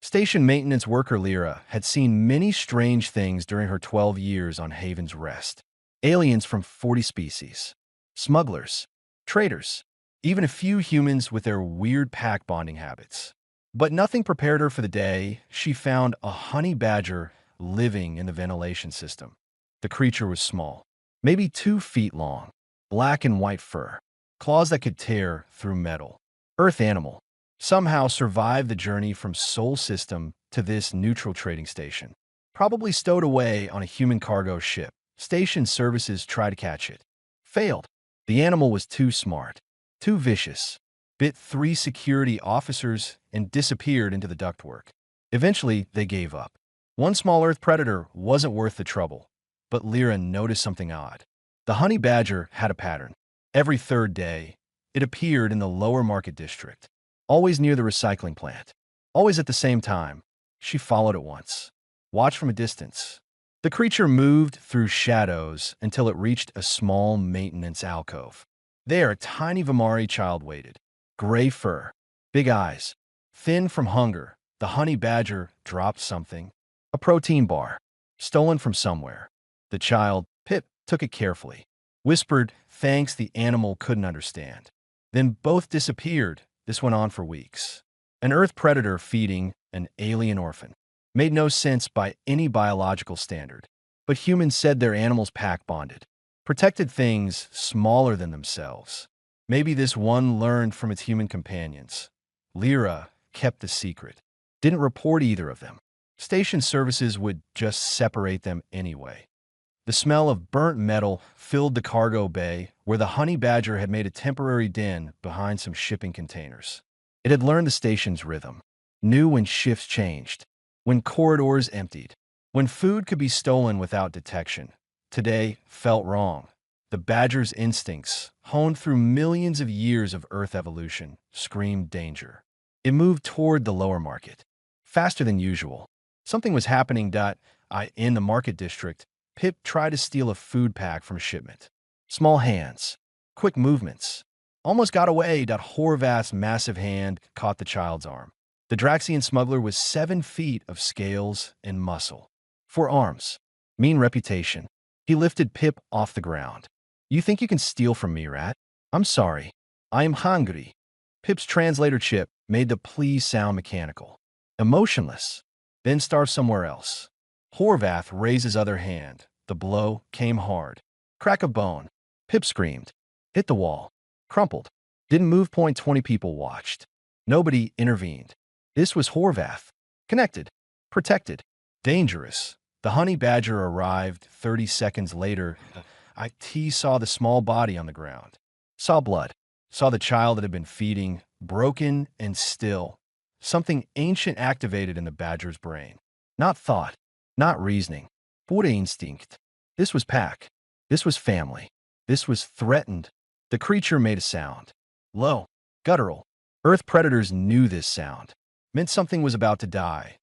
Station maintenance worker Lyra had seen many strange things during her 12 years on Haven's Rest. Aliens from 40 species, smugglers, traders, even a few humans with their weird pack bonding habits. But nothing prepared her for the day she found a honey badger living in the ventilation system. The creature was small, maybe 2 feet long, black and white fur, claws that could tear through metal. Earth animal. Somehow survived the journey from Sol System to this neutral trading station. Probably stowed away on a human cargo ship. Station services tried to catch it. Failed. The animal was too smart, too vicious. Bit 3 security officers and disappeared into the ductwork. Eventually, they gave up. One small Earth predator wasn't worth the trouble, but Lyra noticed something odd. The honey badger had a pattern. Every 3rd day, it appeared in the lower market district. Always near the recycling plant. Always at the same time. She followed it once. Watched from a distance. The creature moved through shadows until it reached a small maintenance alcove. There, a tiny Vimari child waited. Gray fur. Big eyes. Thin from hunger, the honey badger dropped something. A protein bar. Stolen from somewhere. The child, Pip, took it carefully. Whispered thanks the animal couldn't understand. Then both disappeared. This went on for weeks. An Earth predator feeding an alien orphan. Made no sense by any biological standard. But humans said their animals pack bonded. Protected things smaller than themselves. Maybe this one learned from its human companions. Lyra kept the secret. Didn't report either of them. Station services would just separate them anyway. The smell of burnt metal filled the cargo bay where the honey badger had made a temporary den behind some shipping containers. It had learned the station's rhythm, knew when shifts changed, when corridors emptied, when food could be stolen without detection. Today felt wrong. The badger's instincts, honed through millions of years of Earth evolution, screamed danger. It moved toward the lower market, faster than usual. Something was happening. In the market district, Pip tried to steal a food pack from a shipment. Small hands, quick movements. Almost got away. Horvath's massive hand caught the child's arm. The Draxian smuggler was 7 feet of scales and muscle. 4 arms. Mean reputation. He lifted Pip off the ground. You think you can steal from me, rat? I'm sorry. I am hungry. Pip's translator chip made the please sound mechanical. Emotionless. Then starve somewhere else. Horvath raised his other hand. The blow came hard. Crack of bone. Pip screamed. Hit the wall. Crumpled. Didn't move. 20 people watched. Nobody intervened. This was Horvath. Connected. Protected. Dangerous. The honey badger arrived 30 seconds later. IT saw the small body on the ground. Saw blood. Saw the child that had been feeding, broken and still. Something ancient activated in the badger's brain. Not thought. Not reasoning. Pure instinct. This was pack. This was family. This was threatened. The creature made a sound. Low. Guttural. Earth predators knew this sound. Meant something was about to die.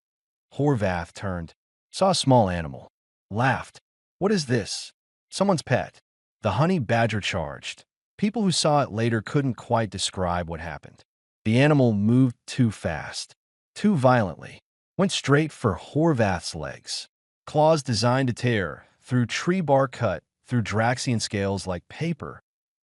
Horvath turned. Saw a small animal. Laughed. What is this? Someone's pet. The honey badger charged. People who saw it later couldn't quite describe what happened. The animal moved too fast. Too violently. Went straight for Horvath's legs. Claws designed to tear, through tree bark cut, through Draxian scales like paper.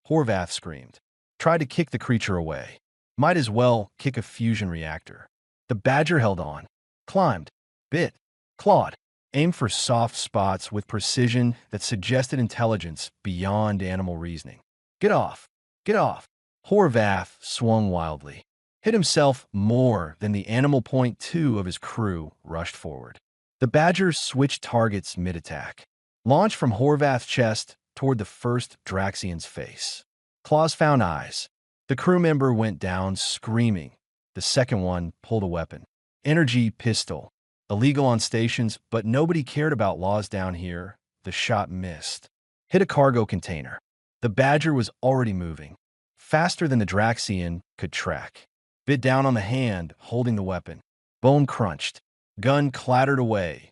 Horvath screamed. Tried to kick the creature away. Might as well kick a fusion reactor. The badger held on. Climbed. Bit. Clawed. Aimed for soft spots with precision that suggested intelligence beyond animal reasoning. Get off. Get off. Horvath swung wildly. Hit himself more than the animal. 2 of his crew rushed forward. The badger switched targets mid-attack. Launched from Horvath's chest toward the first Draxian's face. Claws found eyes. The crew member went down screaming. The second one pulled a weapon. Energy pistol. Illegal on stations, but nobody cared about laws down here. The shot missed. Hit a cargo container. The badger was already moving. Faster than the Draxian could track. Bit down on the hand, holding the weapon. Bone crunched. Gun clattered away.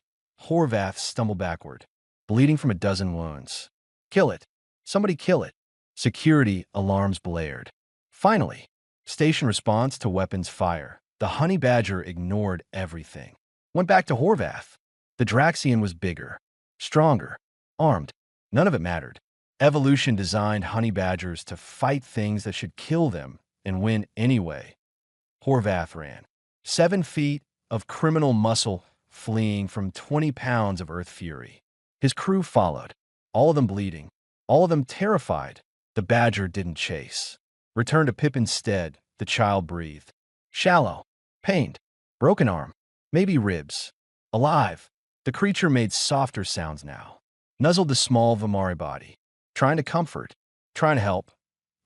Horvath stumbled backward, bleeding from a dozen wounds. Kill it. Somebody kill it. Security alarms blared. Finally, station response to weapons fire. The honey badger ignored everything. Went back to Horvath. The Draxian was bigger, stronger, armed. None of it mattered. Evolution designed honey badgers to fight things that should kill them and win anyway. Horvath ran. 7 feet of criminal muscle fleeing from 20 pounds of earth fury. His crew followed, all of them bleeding, all of them terrified. The badger didn't chase. Returned to Pip instead, the child breathed. Shallow, pained, broken arm, maybe ribs. Alive. The creature made softer sounds now. Nuzzled the small Vamari body. Trying to comfort, trying to help.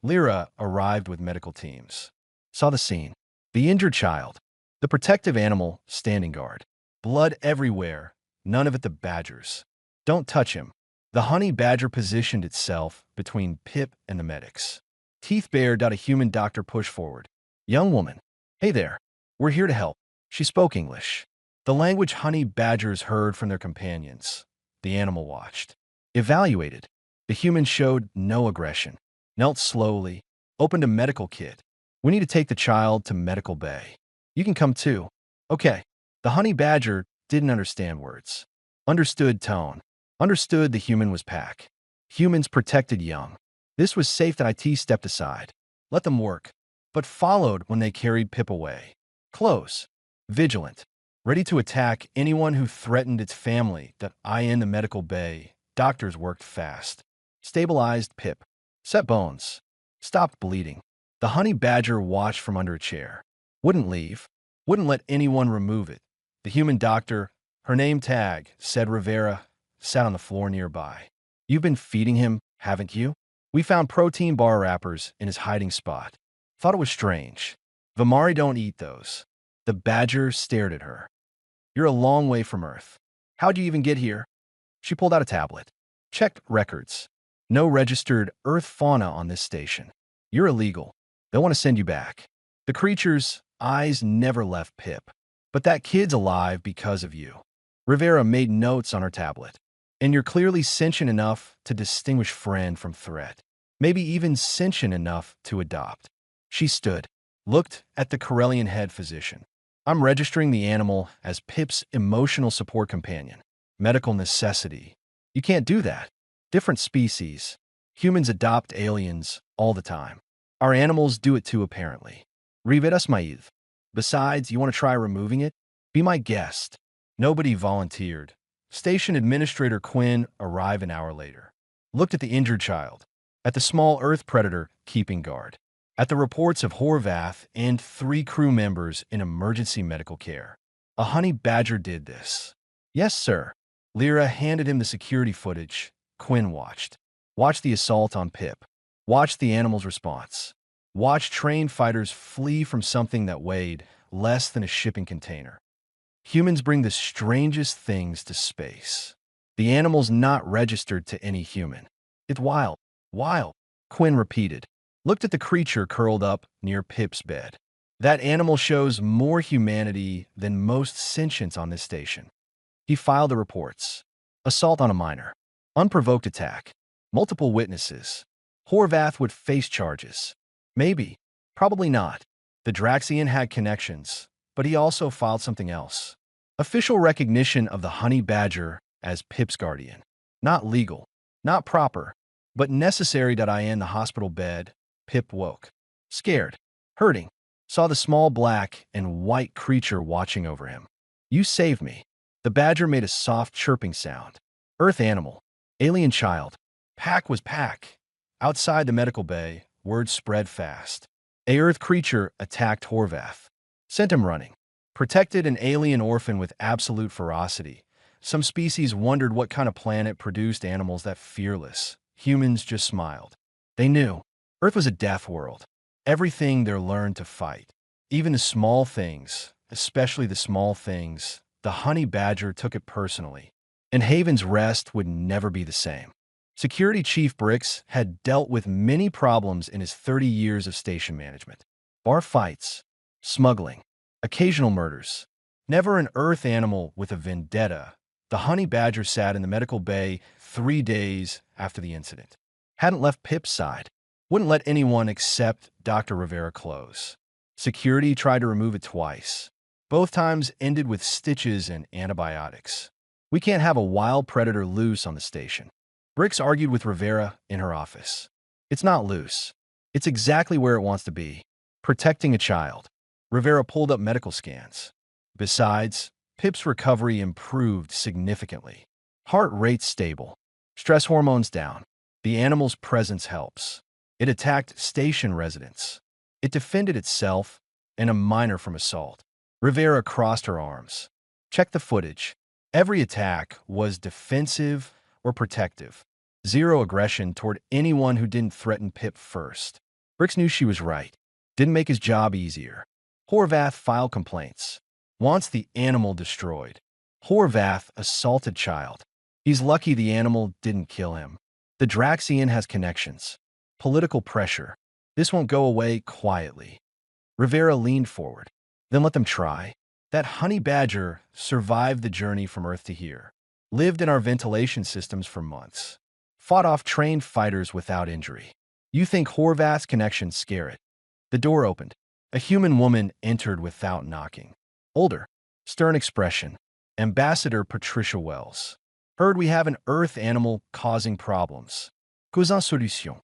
Lyra arrived with medical teams. Saw the scene. The injured child. The protective animal standing guard. Blood everywhere, none of it the badger's. Don't touch him. The honey badger positioned itself between Pip and the medics. Teeth bared, a human doctor pushed forward. Young woman. Hey there. We're here to help. She spoke English. The language honey badgers heard from their companions. The animal watched. Evaluated. The human showed no aggression. Knelt slowly. Opened a medical kit. We need to take the child to medical bay. You can come too. Okay. The honey badger didn't understand words. Understood tone. Understood the human was pack. Humans protected young. This was safe that IT stepped aside. Let them work. But followed when they carried Pip away. Close. Vigilant. Ready to attack anyone who threatened its family. In the medical bay. Doctors worked fast. Stabilized Pip. Set bones. Stopped bleeding. The honey badger watched from under a chair. Wouldn't leave. Wouldn't let anyone remove it. The human doctor, her name tag, said Rivera, sat on the floor nearby. You've been feeding him, haven't you? We found protein bar wrappers in his hiding spot. Thought it was strange. Vamari don't eat those. The badger stared at her. You're a long way from Earth. How'd you even get here? She pulled out a tablet. Checked records. No registered Earth fauna on this station. You're illegal. They'll want to send you back. The creature's eyes never left Pip. But that kid's alive because of you. Rivera made notes on her tablet. And you're clearly sentient enough to distinguish friend from threat. Maybe even sentient enough to adopt. She stood, looked at the Corellian head physician. I'm registering the animal as Pip's emotional support companion. Medical necessity. You can't do that. Different species. Humans adopt aliens all the time. Our animals do it too, apparently. Rivet Maïv. Besides, you want to try removing it? Be my guest. Nobody volunteered. Station Administrator Quinn arrived an hour later. Looked at the injured child. At the small Earth predator keeping guard. At the reports of Horvath and 3 crew members in emergency medical care. A honey badger did this. Yes, sir. Lyra handed him the security footage. Quinn watched. Watched the assault on Pip. Watched the animal's response. Watched trained fighters flee from something that weighed less than a shipping container. Humans bring the strangest things to space. The animal's not registered to any human. It's wild. Wild. Quinn repeated. Looked at the creature curled up near Pip's bed. That animal shows more humanity than most sentients on this station. He filed the reports. Assault on a minor. Unprovoked attack. Multiple witnesses. Horvath would face charges. Maybe. Probably not. The Draxian had connections, but he also filed something else. Official recognition of the honey badger as Pip's guardian. Not legal. Not proper. But necessary. In the hospital bed, Pip woke. Scared. Hurting. Saw the small black and white creature watching over him. You saved me. The badger made a soft chirping sound. Earth animal. Alien child. Pack was pack. Outside the medical bay, word spread fast. A Earth creature attacked Horvath. Sent him running. Protected an alien orphan with absolute ferocity. Some species wondered what kind of planet produced animals that fearless. Humans just smiled. They knew. Earth was a death world. Everything there learned to fight. Even the small things, especially the small things, the honey badger took it personally. And Haven's Rest would never be the same. Security Chief Bricks had dealt with many problems in his 30 years of station management. Bar fights, smuggling, occasional murders. Never an Earth animal with a vendetta. The honey badger sat in the medical bay 3 days after the incident. Hadn't left Pip's side. Wouldn't let anyone except Dr. Rivera close. Security tried to remove it twice. Both times ended with stitches and antibiotics. We can't have a wild predator loose on the station. Brix argued with Rivera in her office. It's not loose. It's exactly where it wants to be, protecting a child. Rivera pulled up medical scans. Besides, Pip's recovery improved significantly. Heart rate stable. Stress hormones down. The animal's presence helps. It attacked station residents. It defended itself and a minor from assault. Rivera crossed her arms. Check the footage. Every attack was defensive or protective. Zero aggression toward anyone who didn't threaten Pip first. Brix knew she was right. Didn't make his job easier. Horvath filed complaints. Wants the animal destroyed. Horvath assaulted child. He's lucky the animal didn't kill him. The Draxian has connections. Political pressure. This won't go away quietly. Rivera leaned forward. Then let them try. That honey badger survived the journey from Earth to here. Lived in our ventilation systems for months. Fought off trained fighters without injury. You think Horvath's connections scare it? The door opened. A human woman entered without knocking. Older, stern expression. Ambassador Patricia Wells. Heard we have an Earth animal causing problems. Cousin solution.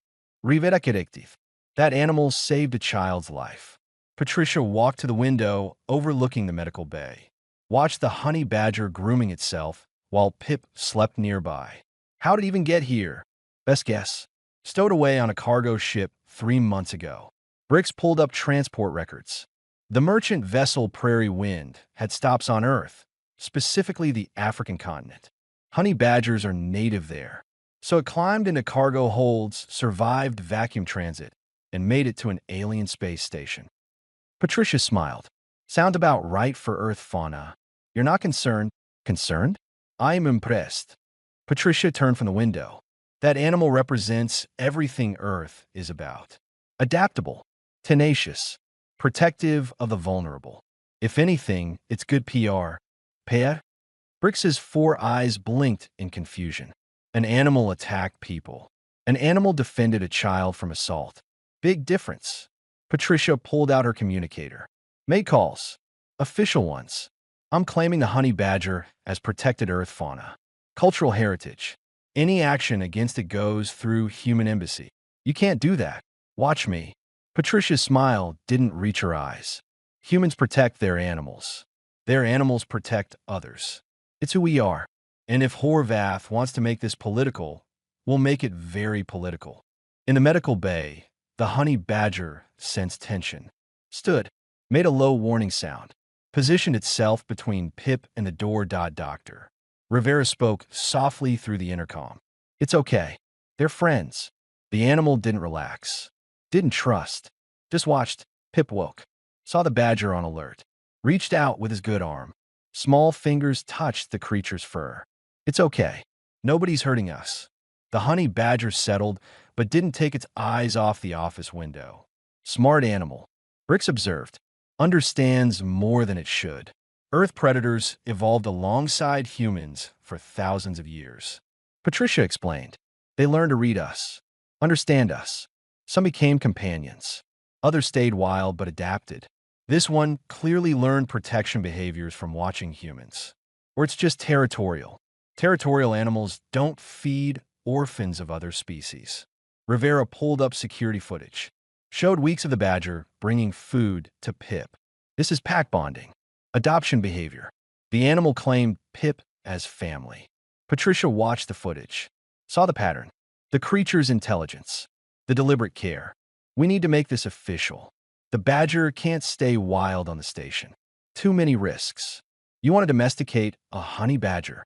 Rivera corrective. That animal saved a child's life. Patricia walked to the window overlooking the medical bay. Watched the honey badger grooming itself while Pip slept nearby. How'd it even get here? Best guess. Stowed away on a cargo ship 3 months ago. Brix pulled up transport records. The merchant vessel Prairie Wind had stops on Earth, specifically the African continent. Honey badgers are native there. So it climbed into cargo holds, survived vacuum transit, and made it to an alien space station. Patricia smiled. Sound about right for Earth fauna. You're not concerned? Concerned? I am impressed. Patricia turned from the window. That animal represents everything Earth is about. Adaptable, tenacious, protective of the vulnerable. If anything, it's good PR. PR? Brix's 4 eyes blinked in confusion. An animal attacked people. An animal defended a child from assault. Big difference. Patricia pulled out her communicator. Make calls. Official ones. I'm claiming the honey badger as protected Earth fauna. Cultural heritage. Any action against it goes through human embassy. You can't do that. Watch me. Patricia's smile didn't reach her eyes. Humans protect their animals. Their animals protect others. It's who we are. And if Horvath wants to make this political, we'll make it very political. In the medical bay, the honey badger sensed tension. Stood, made a low warning sound, positioned itself between Pip and the door. Doctor. Rivera spoke softly through the intercom. It's okay. They're friends. The animal didn't relax. Didn't trust. Just watched. Pip woke. Saw the badger on alert. Reached out with his good arm. Small fingers touched the creature's fur. It's okay. Nobody's hurting us. The honey badger settled, but didn't take its eyes off the office window. Smart animal. Brix observed. Understands more than it should. Earth predators evolved alongside humans for thousands of years. Patricia explained. They learned to read us, understand us. Some became companions. Others stayed wild but adapted. This one clearly learned protection behaviors from watching humans. Or it's just territorial. Territorial animals don't feed orphans of other species. Rivera pulled up security footage. Showed weeks of the badger bringing food to Pip. This is pack bonding. Adoption behavior. The animal claimed Pip as family. Patricia watched the footage. Saw the pattern. The creature's intelligence. The deliberate care. We need to make this official. The badger can't stay wild on the station. Too many risks. You want to domesticate a honey badger?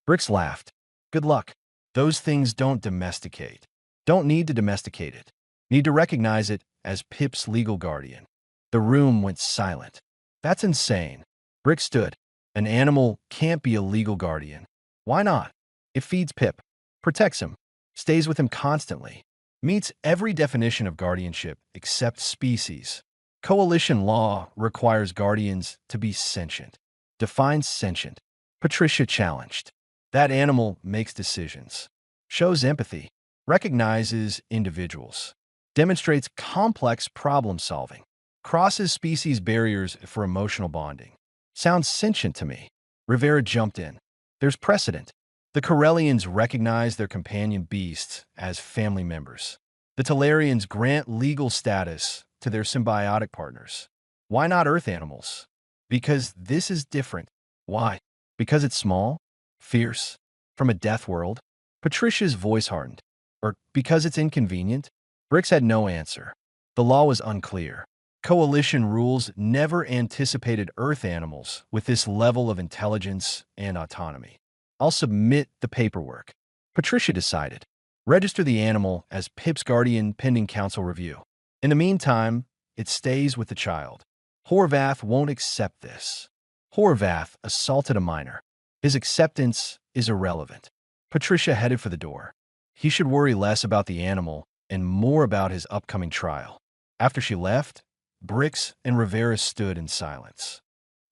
Brix laughed. Good luck. Those things don't domesticate. Don't need to domesticate it. Need to recognize it as Pip's legal guardian. The room went silent. That's insane. Brix stood. An animal can't be a legal guardian. Why not? It feeds Pip, protects him, stays with him constantly, meets every definition of guardianship except species. Coalition law requires guardians to be sentient. Defines sentient. Patricia challenged. That animal makes decisions, shows empathy, recognizes individuals, demonstrates complex problem solving. crosses species barriers for emotional bonding. Sounds sentient to me. Rivera jumped in. There's precedent. The Corellians recognize their companion beasts as family members. The Talarians grant legal status to their symbiotic partners. Why not Earth animals? Because this is different. Why? Because it's small, fierce, from a death world? Patricia's voice hardened. Or because it's inconvenient? Brix had no answer. The law was unclear. Coalition rules never anticipated Earth animals with this level of intelligence and autonomy. I'll submit the paperwork. Patricia decided. Register the animal as Pip's guardian pending council review. In the meantime, it stays with the child. Horvath won't accept this. Horvath assaulted a minor. His acceptance is irrelevant. Patricia headed for the door. He should worry less about the animal and more about his upcoming trial. After she left, Brix and Rivera stood in silence.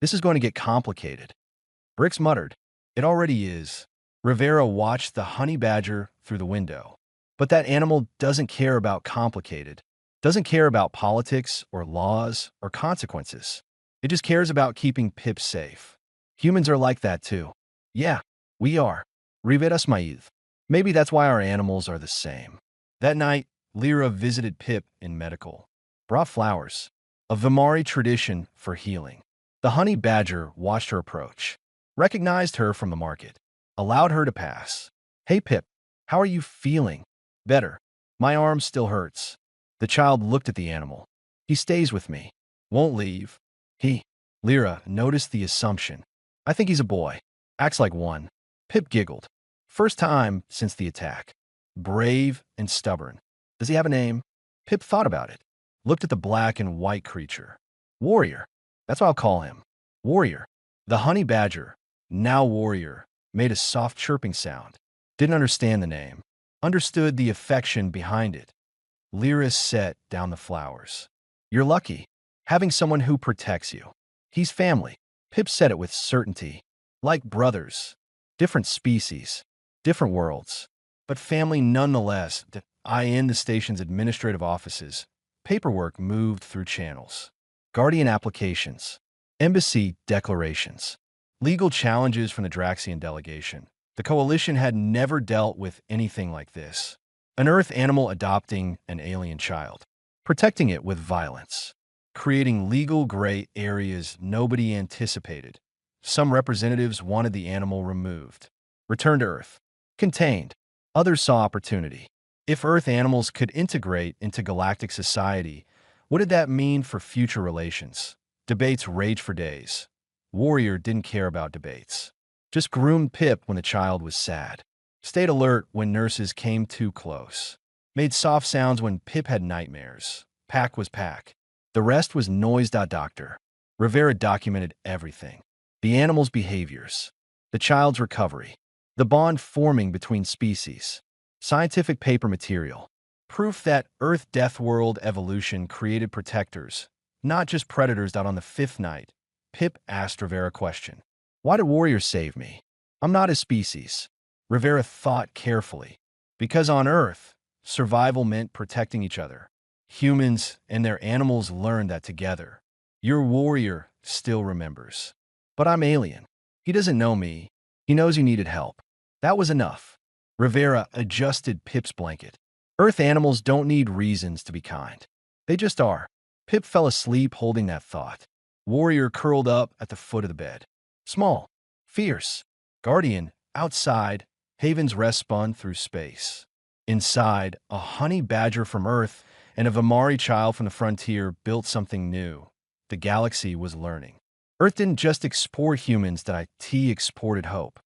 This is going to get complicated. Brix muttered, "It already is." Rivera watched the honey badger through the window. But that animal doesn't care about complicated, doesn't care about politics or laws or consequences. It just cares about keeping Pip safe. Humans are like that too. Yeah, we are. Rivera smiled. Maybe that's why our animals are the same. That night, Lyra visited Pip in medical. Brought flowers. A Vimari tradition for healing. The honey badger watched her approach. Recognized her from the market. Allowed her to pass. "Hey Pip, how are you feeling?" "Better. My arm still hurts." The child looked at the animal. "He stays with me. Won't leave." Lyra noticed the assumption. "I think he's a boy. Acts like one." Pip giggled. "First time since the attack. Brave and stubborn. Does he have a name?" Pip thought about it. Looked at the black and white creature. "Warrior. That's what I'll call him. Warrior." The honey badger, now Warrior, made a soft chirping sound. Didn't understand the name. Understood the affection behind it. Lyra set down the flowers. "You're lucky, having someone who protects you. He's family." Pip said it with certainty. Like brothers. Different species. Different worlds. But family nonetheless. In the station's administrative offices, paperwork moved through channels. Guardian applications. Embassy declarations. Legal challenges from the Draxian delegation. The coalition had never dealt with anything like this. An Earth animal adopting an alien child. Protecting it with violence. Creating legal gray areas nobody anticipated. Some representatives wanted the animal removed. Returned to Earth. Contained. Others saw opportunity. If Earth animals could integrate into galactic society, what did that mean for future relations? Debates raged for days. Warrior didn't care about debates. Just groomed Pip when the child was sad. Stayed alert when nurses came too close. Made soft sounds when Pip had nightmares. Pack was pack. The rest was noise. Doctor. Rivera documented everything. The animal's behaviors. The child's recovery. The bond forming between species. Scientific paper material. Proof that Earth Death World evolution created protectors, not just predators. On the fifth night, Pip asked Rivera a question. "Why did Warrior save me? I'm not his species." Rivera thought carefully. Because on Earth, survival meant protecting each other. Humans and their animals learned that together. Your Warrior still remembers. But I'm alien. He doesn't know me. He knows you needed help. That was enough. Rivera adjusted Pip's blanket. Earth animals don't need reasons to be kind. They just are. Pip fell asleep holding that thought. Warrior curled up at the foot of the bed. Small, fierce, guardian, outside, Haven's rest spun through space. Inside, a honey badger from Earth and a Vimari child from the frontier built something new. The galaxy was learning. Earth didn't just export humans, that IT exported hope.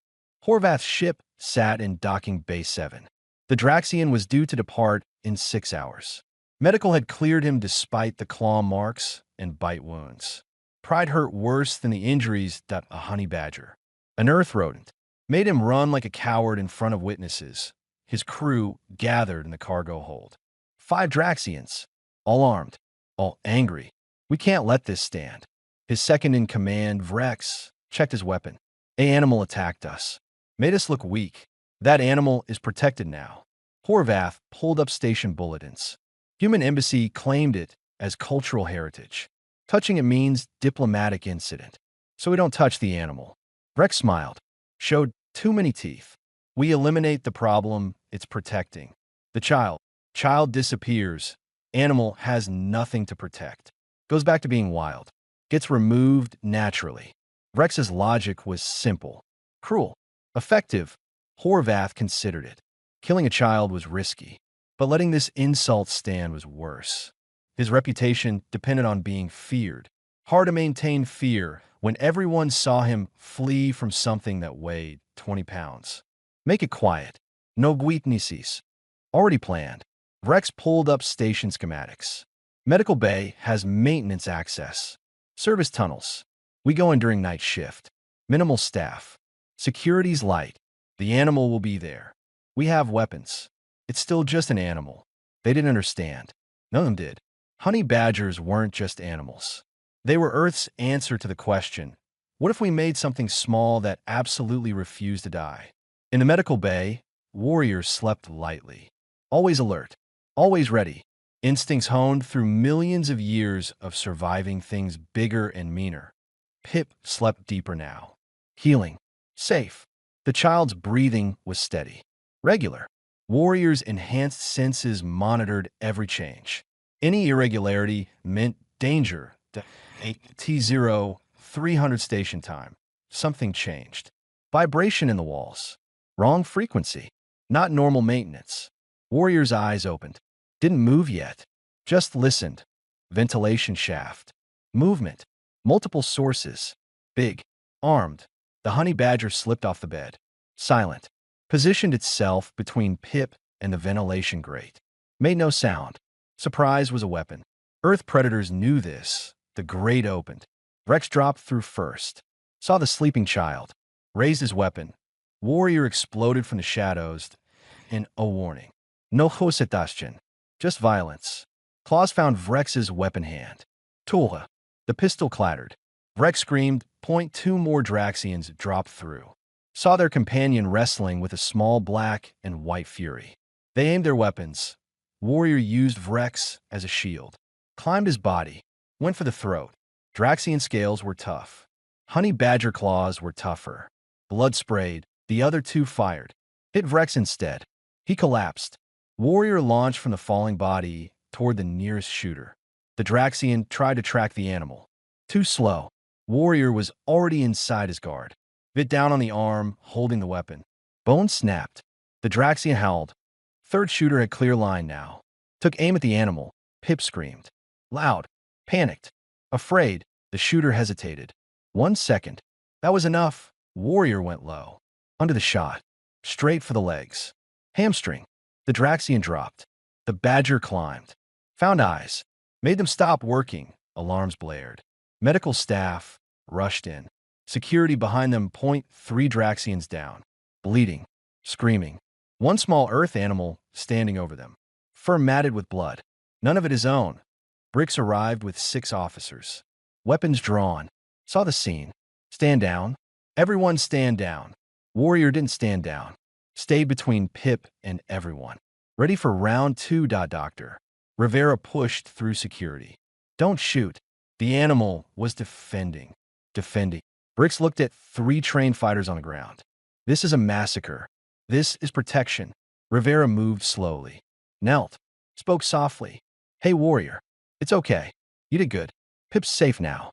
Horvath's ship sat in docking Bay 7. The Draxian was due to depart in 6 hours. Medical had cleared him despite the claw marks and bite wounds. Pride hurt worse than the injuries that a honey badger, an Earth rodent, made him run like a coward in front of witnesses. His crew gathered in the cargo hold. 5 Draxians, all armed, all angry. "We can't let this stand." His second-in-command, Vrex, checked his weapon. "An animal attacked us. Made us look weak. That animal is protected now." Horvath pulled up station bulletins. Human Embassy claimed it as cultural heritage. Touching it means diplomatic incident. So we don't touch the animal. Rex smiled, showed too many teeth. We eliminate the problem it's protecting. The child. Child disappears. Animal has nothing to protect. Goes back to being wild. Gets removed naturally. Rex's logic was simple. Cruel. Effective. Horvath considered it. Killing a child was risky. But letting this insult stand was worse. His reputation depended on being feared. Hard to maintain fear when everyone saw him flee from something that weighed 20 pounds. Make it quiet. No weaknesses. Already planned. Rex pulled up station schematics. Medical bay has maintenance access. Service tunnels. We go in during night shift. Minimal staff. Security's light. The animal will be there. We have weapons. It's still just an animal. They didn't understand. None of them did. Honey badgers weren't just animals. They were Earth's answer to the question, what if we made something small that absolutely refused to die? In the medical bay, warriors slept lightly. Always alert. Always ready. Instincts honed through millions of years of surviving things bigger and meaner. Pip slept deeper now. Healing. Safe. The child's breathing was steady. Regular. Warriors' enhanced senses monitored every change. Any irregularity meant danger. T0, 300 station time. Something changed. Vibration in the walls. Wrong frequency. Not normal maintenance. Warrior's eyes opened. Didn't move yet. Just listened. Ventilation shaft. Movement. Multiple sources. Big. Armed. The honey badger slipped off the bed. Silent. Positioned itself between Pip and the ventilation grate. Made no sound. Surprise was a weapon. Earth predators knew this. The grate opened. Rex dropped through first. Saw the sleeping child. Raised his weapon. Warrior exploded from the shadows. In a warning. No hosetastion. Just violence. Claws found Rex's weapon hand. Tulha. The pistol clattered. Rex screamed. Two more Draxians dropped through. Saw their companion wrestling with a small black and white fury. They aimed their weapons. Warrior used Rex as a shield. Climbed his body. Went for the throat. Draxian scales were tough. Honey badger claws were tougher. Blood sprayed. The other two fired. Hit Rex instead. He collapsed. Warrior launched from the falling body toward the nearest shooter. The Draxian tried to track the animal. Too slow. Warrior was already inside his guard. Bit down on the arm, holding the weapon. Bone snapped. The Draxian howled. Third shooter had clear line now. Took aim at the animal. Pip screamed. Loud. Panicked. Afraid. The shooter hesitated. 1 second. That was enough. Warrior went low. Under the shot. Straight for the legs. Hamstring. The Draxian dropped. The badger climbed. Found eyes. Made them stop working. Alarms blared. Medical staff rushed in. Security behind them. 3 Draxians down. Bleeding. Screaming. One small earth animal standing over them. Fur matted with blood. None of it his own. Bricks arrived with 6 officers. Weapons drawn. Saw the scene. Stand down. Everyone stand down. Warrior didn't stand down. Stayed between Pip and everyone. Ready for round 2. Doctor. Rivera pushed through security. Don't shoot. The animal was defending. Defending. Bricks looked at 3 trained fighters on the ground. This is a massacre. This is protection. Rivera moved slowly. Knelt. Spoke softly. Hey, warrior. It's okay. You did good. Pip's safe now.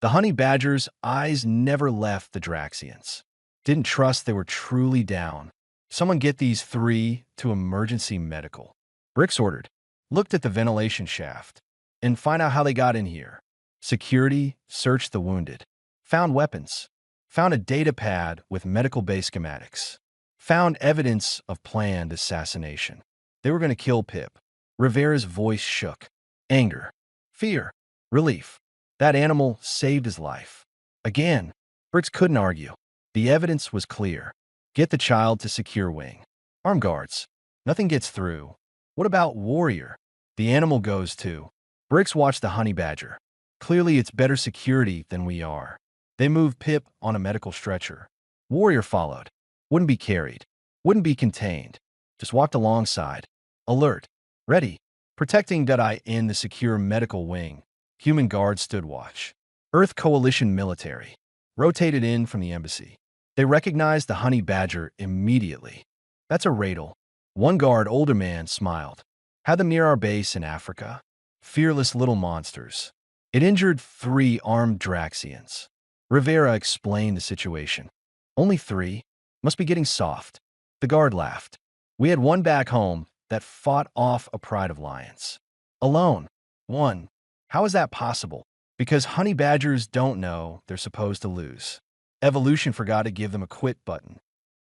The honey badger's eyes never left the Draxians. Didn't trust they were truly down. Someone get these 3 to emergency medical. Bricks ordered. Looked at the ventilation shaft. And find out how they got in here. Security searched the wounded. Found weapons. Found a data pad with medical bay schematics. Found evidence of planned assassination. They were going to kill Pip. Rivera's voice shook. Anger. Fear. Relief. That animal saved his life. Again, Bricks couldn't argue. The evidence was clear. Get the child to secure wing. Arm guards. Nothing gets through. What about warrior? The animal goes too. Bricks watched the honey badger. Clearly it's better security than we are. They moved Pip on a medical stretcher. Warrior followed. Wouldn't be carried. Wouldn't be contained. Just walked alongside. Alert. Ready. Protecting I in the secure medical wing. Human guards stood watch. Earth Coalition military rotated in from the embassy. They recognized the honey badger immediately. That's a Radel. One guard, older man, smiled. Had them near our base in Africa. Fearless little monsters. It injured 3 armed Draxians. Rivera explained the situation. Only 3? Must be getting soft. The guard laughed. We had one back home that fought off a pride of lions. Alone. One. How is that possible? Because honey badgers don't know they're supposed to lose. Evolution forgot to give them a quit button.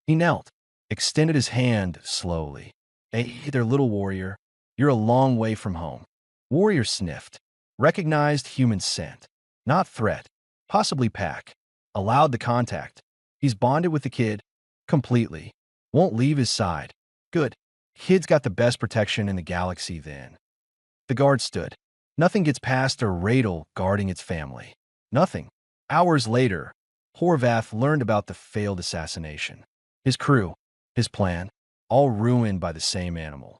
He knelt, extended his hand slowly. Hey, there, little warrior. You're a long way from home. Warrior sniffed. Recognized human scent. Not threat. Possibly pack. Allowed the contact. He's bonded with the kid. Completely. Won't leave his side. Good. Kid's got the best protection in the galaxy then. The guard stood. Nothing gets past a Radel guarding its family. Nothing. Hours later, Horvath learned about the failed assassination. His crew, his plan, all ruined by the same animal.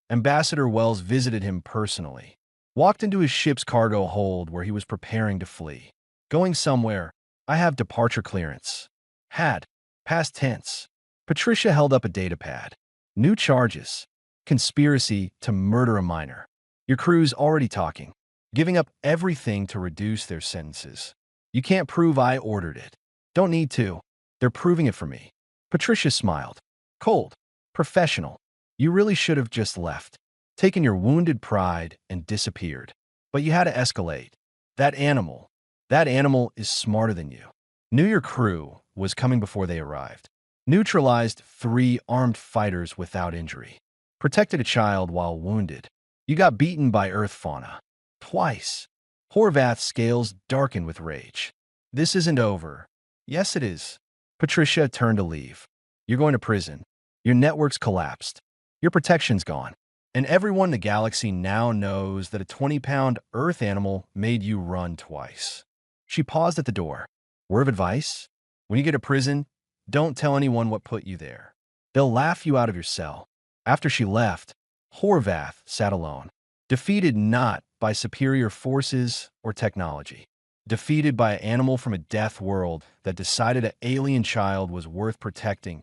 Ambassador Wells visited him personally. Walked into his ship's cargo hold where he was preparing to flee. Going somewhere. I have departure clearance. Had. Past tense. Patricia held up a datapad. New charges. Conspiracy to murder a minor. Your crew's already talking. Giving up everything to reduce their sentences. You can't prove I ordered it. Don't need to. They're proving it for me. Patricia smiled. Cold. Professional. You really should have just left. Taken your wounded pride and disappeared. But you had to escalate. That animal is smarter than you. Knew your crew was coming before they arrived. Neutralized 3 armed fighters without injury. Protected a child while wounded. You got beaten by Earth fauna. Twice. Horvath's scales darkened with rage. This isn't over. Yes, it is. Patricia turned to leave. You're going to prison. Your network's collapsed. Your protection's gone. And everyone in the galaxy now knows that a 20-pound Earth animal made you run twice. She paused at the door. Word of advice? When you get to prison, don't tell anyone what put you there. They'll laugh you out of your cell. After she left, Horvath sat alone. Defeated not by superior forces or technology. Defeated by an animal from a death world that decided an alien child was worth protecting.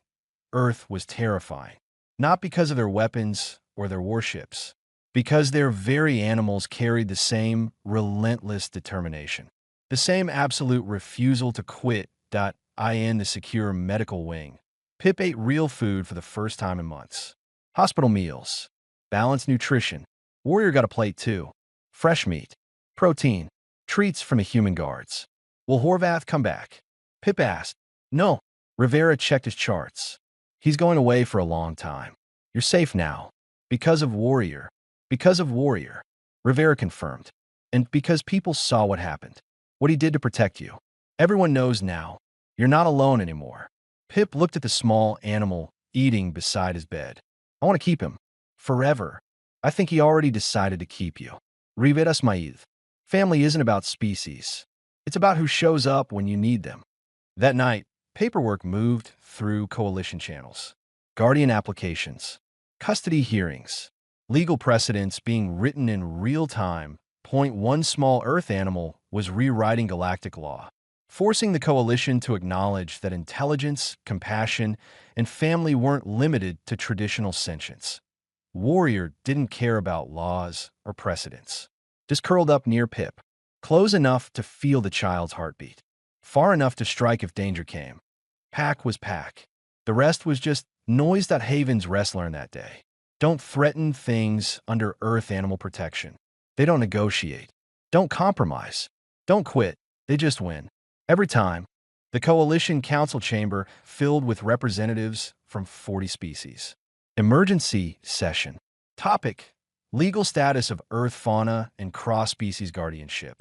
Earth was terrifying. Not because of their weapons or their warships. Because their very animals carried the same relentless determination. The same absolute refusal to quit. In the secure medical wing. Pip ate real food for the first time in months. Hospital meals. Balanced nutrition. Warrior got a plate too. Fresh meat. Protein. Treats from the human guards. Will Horvath come back? Pip asked. No. Rivera checked his charts. He's going away for a long time. You're safe now. Because of Warrior. Because of Warrior. Rivera confirmed. And because people saw what happened. What he did to protect you. Everyone knows now. You're not alone anymore. Pip looked at the small animal eating beside his bed. I want to keep him. Forever. I think he already decided to keep you. Riveras Maïd. Family isn't about species. It's about who shows up when you need them. That night, paperwork moved through coalition channels. Guardian applications. Custody hearings. Legal precedents being written in real time. One small Earth animal was rewriting galactic law. Forcing the coalition to acknowledge that intelligence, compassion, and family weren't limited to traditional sentience. Warrior didn't care about laws or precedents. Just curled up near Pip, close enough to feel the child's heartbeat, far enough to strike if danger came. Pack was pack. The rest was just noise. Haven's rest learned that day. Don't threaten things under Earth animal protection. They don't negotiate. Don't compromise. Don't quit. They just win. Every time, the Coalition Council chamber filled with representatives from 40 species. Emergency session. Topic: legal status of Earth fauna and cross-species guardianship.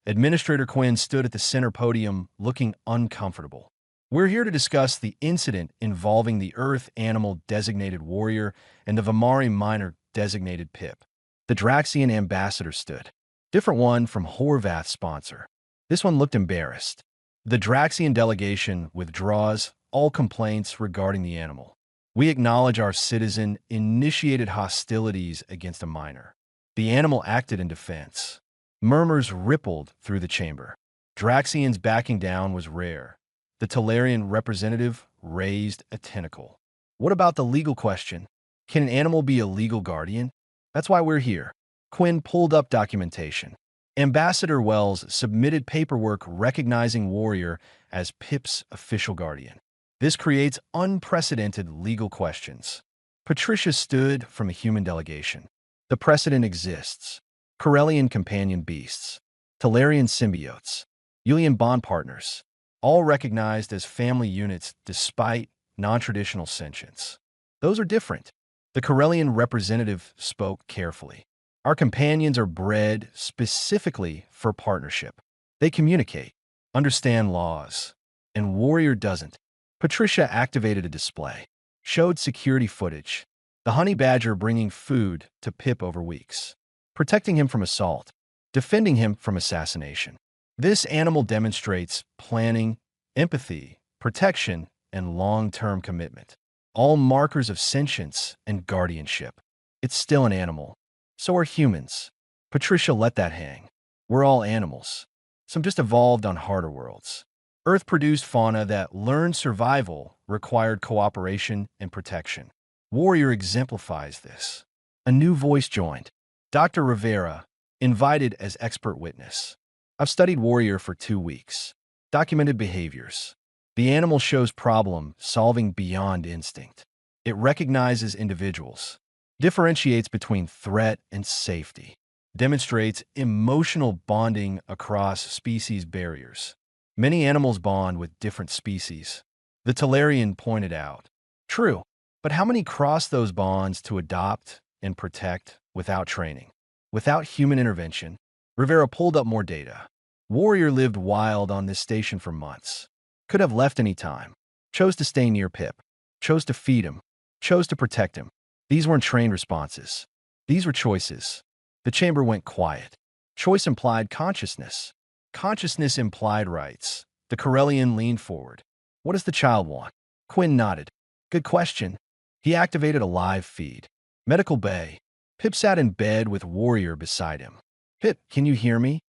Administrator Quinn stood at the center podium looking uncomfortable. We're here to discuss the incident involving the Earth animal designated Warrior and the Vamari minor designated Pip. The Draxian ambassador stood. Different one from Horvath's sponsor. This one looked embarrassed. The Draxian delegation withdraws all complaints regarding the animal. We acknowledge our citizen initiated hostilities against a minor. The animal acted in defense. Murmurs rippled through the chamber. Draxian's backing down was rare. The Talarian representative raised a tentacle. What about the legal question? Can an animal be a legal guardian? That's why we're here. Quinn pulled up documentation. Ambassador Wells submitted paperwork recognizing Warrior as Pip's official guardian. This creates unprecedented legal questions. Patricia stood from a human delegation. The precedent exists. Corellian companion beasts, Talarian symbiotes, Julian bond partners, all recognized as family units despite non-traditional sentience. Those are different. The Corellian representative spoke carefully. Our companions are bred specifically for partnership. They communicate, understand laws, and Warrior doesn't. Patricia activated a display, showed security footage, the honey badger bringing food to Pip over weeks, protecting him from assault, defending him from assassination. This animal demonstrates planning, empathy, protection, and long-term commitment, all markers of sentience and guardianship. It's still an animal. So are humans. Patricia let that hang. We're all animals. Some just evolved on harder worlds. Earth produced fauna that learned survival required cooperation and protection. Warrior exemplifies this. A new voice joined. Dr. Rivera, invited as expert witness. I've studied Warrior for 2 weeks. Documented behaviors. The animal shows problem-solving beyond instinct. It recognizes individuals, differentiates between threat and safety, demonstrates emotional bonding across species barriers. Many animals bond with different species. The Talarian pointed out. True, but how many cross those bonds to adopt and protect without training, without human intervention? Rivera pulled up more data. Warrior lived wild on this station for months. Could have left any time. Chose to stay near Pip. Chose to feed him. Chose to protect him. These weren't trained responses. These were choices. The chamber went quiet. Choice implied consciousness. Consciousness implied rights. The Corellian leaned forward. What does the child want? Quinn nodded. Good question. He activated a live feed. Medical bay. Pip sat in bed with Warrior beside him. Pip, can you hear me?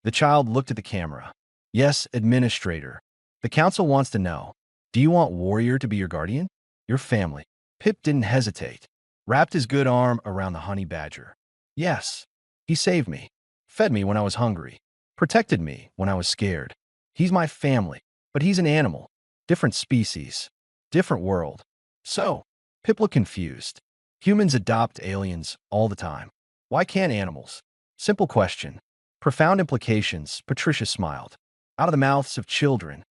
The child looked at the camera. Yes, Administrator. The council wants to know. Do you want Warrior to be your guardian? Your family. Pip didn't hesitate. Wrapped his good arm around the honey badger. Yes. He saved me. Fed me when I was hungry. Protected me when I was scared. He's my family, but he's an animal. Different species. Different world. So, Pip looked confused. Humans adopt aliens all the time. Why can't animals? Simple question. Profound implications, Patricia smiled. Out of the mouths of children.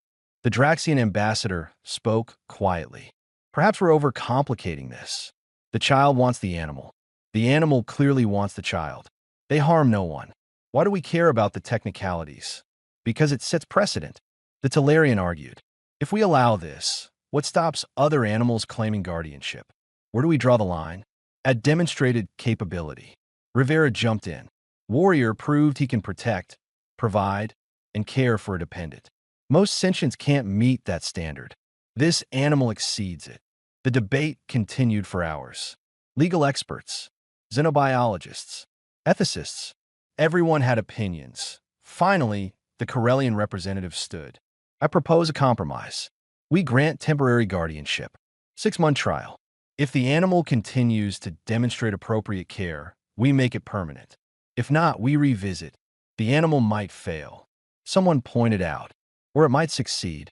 The Draxian ambassador spoke quietly. Perhaps we're overcomplicating this. The child wants the animal. The animal clearly wants the child. They harm no one. Why do we care about the technicalities? Because it sets precedent. The Talarian argued. If we allow this, what stops other animals claiming guardianship? Where do we draw the line? At demonstrated capability. Rivera jumped in. Warrior proved he can protect, provide, and care for a dependent. Most sentients can't meet that standard. This animal exceeds it. The debate continued for hours. Legal experts, xenobiologists, ethicists, everyone had opinions. Finally, the Corellian representative stood. I propose a compromise. We grant temporary guardianship. 6-month trial. If the animal continues to demonstrate appropriate care, we make it permanent. If not, we revisit. The animal might fail. Someone pointed out. Or it might succeed.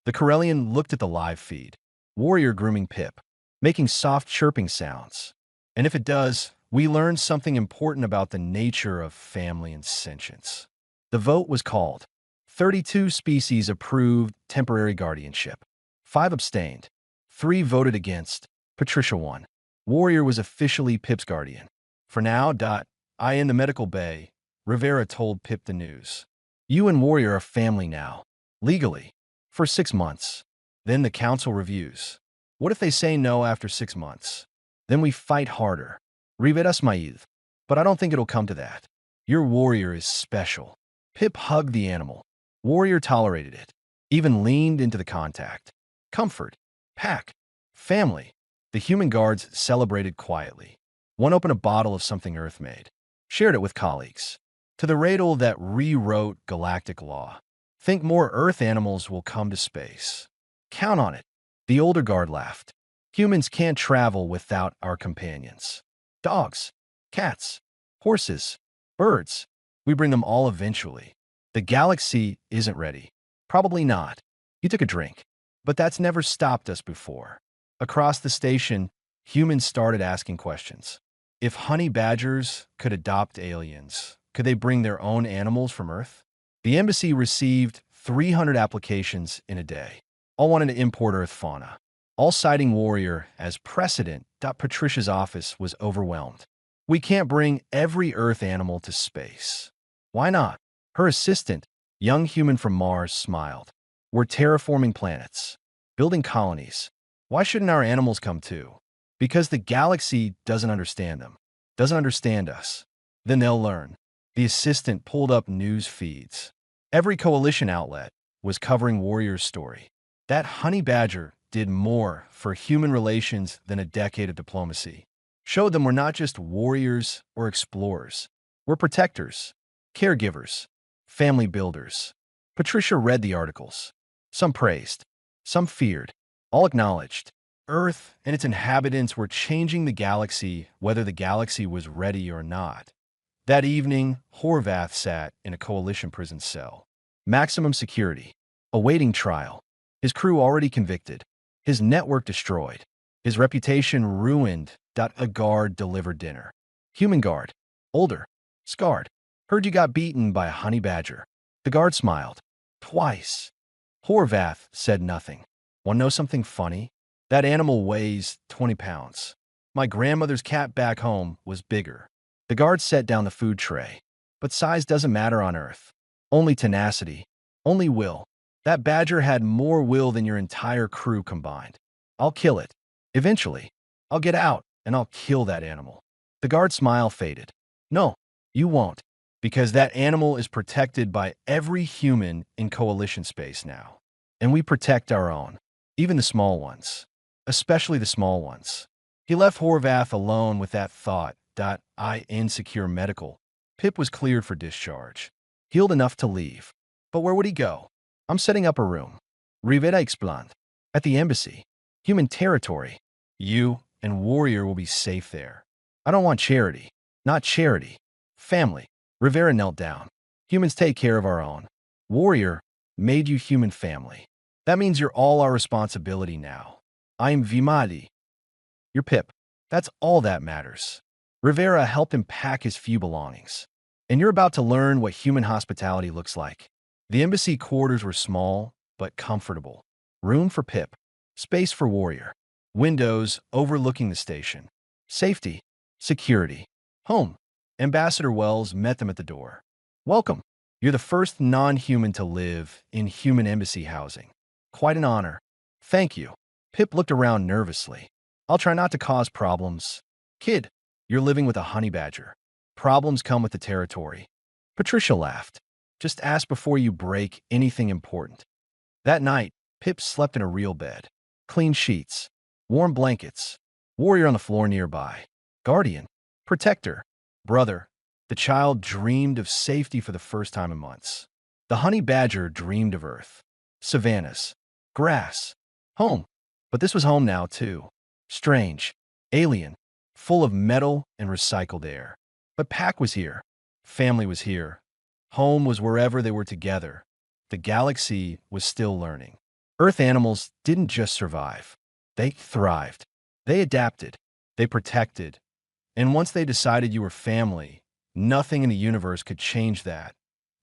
The Corellian looked at the live feed. Warrior grooming Pip, making soft chirping sounds. And if it does, we learn something important about the nature of family and sentience. The vote was called. 32 species approved temporary guardianship. 5 abstained. 3 voted against. Patricia won. Warrior was officially Pip's guardian. For now, I in the medical bay, Rivera told Pip the news. You and Warrior are family now. Legally. For 6 months. Then the council reviews. What if they say no after 6 months? Then we fight harder. Riveras Maid. But I don't think it'll come to that. Your Warrior is special. Pip hugged the animal. Warrior tolerated it. Even leaned into the contact. Comfort. Pack. Family. The human guards celebrated quietly. One opened a bottle of something Earth made. Shared it with colleagues. to the radar that rewrote galactic law. Think more Earth animals will come to space. Count on it. The older guard laughed. Humans can't travel without our companions. Dogs, cats, horses, birds. We bring them all eventually. The galaxy isn't ready. Probably not. You took a drink. But that's never stopped us before. Across the station, humans started asking questions. If honey badgers could adopt aliens, could they bring their own animals from Earth? The embassy received 300 applications in a day. All wanted to import Earth fauna. All citing Warrior as precedent. Patricia's office was overwhelmed. We can't bring every Earth animal to space. Why not? Her assistant, young human from Mars, smiled. We're terraforming planets, building colonies. Why shouldn't our animals come too? Because the galaxy doesn't understand them, doesn't understand us. Then they'll learn. The assistant pulled up news feeds. Every coalition outlet was covering Warrior's story. That honey badger did more for human relations than a decade of diplomacy. Showed them we're not just warriors or explorers. We're protectors, caregivers, family builders. Patricia read the articles. Some praised, some feared, all acknowledged. Earth and its inhabitants were changing the galaxy, whether the galaxy was ready or not. That evening, Horvath sat in a coalition prison cell. Maximum security, awaiting trial. His crew already convicted. His network destroyed. His reputation ruined. A guard delivered dinner. Human guard, older, scarred. Heard you got beaten by a honey badger. The guard smiled. Twice. Horvath said nothing. Want to know something funny? That animal weighs 20 pounds. My grandmother's cat back home was bigger. The guard set down the food tray. But size doesn't matter on Earth. Only tenacity. Only will. That badger had more will than your entire crew combined. I'll kill it. Eventually. I'll get out, and I'll kill that animal. The guard's smile faded. No, you won't. Because that animal is protected by every human in coalition space now. And we protect our own. Even the small ones. Especially the small ones. He left Horvath alone with that thought. Insecure medical. Pip was cleared for discharge. Healed enough to leave. But where would he go? I'm setting up a room. Rivera explained. At the embassy. Human territory. You and Warrior will be safe there. I don't want charity. Not charity. Family. Rivera knelt down. Humans take care of our own. Warrior made you human family. That means you're all our responsibility now. I'm Vimali. You're Pip. That's all that matters. Rivera helped him pack his few belongings. And you're about to learn what human hospitality looks like. The embassy quarters were small, but comfortable. Room for Pip. Space for Warrior. Windows overlooking the station. Safety. Security. Home. Ambassador Wells met them at the door. Welcome. You're the first non-human to live in human embassy housing. Quite an honor. Thank you. Pip looked around nervously. I'll try not to cause problems. Kid, you're living with a honey badger. Problems come with the territory. Patricia laughed. Just ask before you break anything important. That night, Pip slept in a real bed. Clean sheets. Warm blankets. Warrior on the floor nearby. Guardian. Protector. Brother. The child dreamed of safety for the first time in months. The honey badger dreamed of Earth. Savannas. Grass. Home. But this was home now, too. Strange. Alien. Full of metal and recycled air. But Pack was here. Family was here. Home was wherever they were together. The galaxy was still learning. Earth animals didn't just survive. They thrived. They adapted. They protected. And once they decided you were family, nothing in the universe could change that.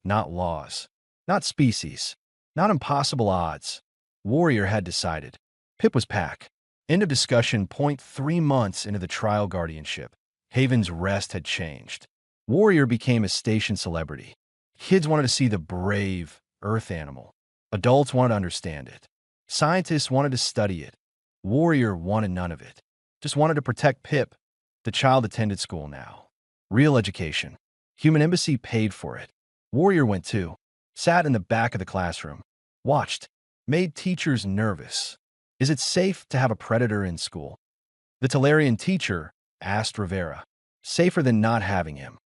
Not laws. Not species. Not impossible odds. Warrior had decided. Pip was Pack. End of discussion. 3 months into the trial guardianship. Haven's rest had changed. Warrior became a station celebrity. Kids wanted to see the brave Earth animal. Adults wanted to understand it. Scientists wanted to study it. Warrior wanted none of it. Just wanted to protect Pip. The child attended school now. Real education. Human Embassy paid for it. Warrior went too. Sat in the back of the classroom. Watched. Made teachers nervous. Is it safe to have a predator in school? The Talarian teacher asked Rivera. Safer than not having him.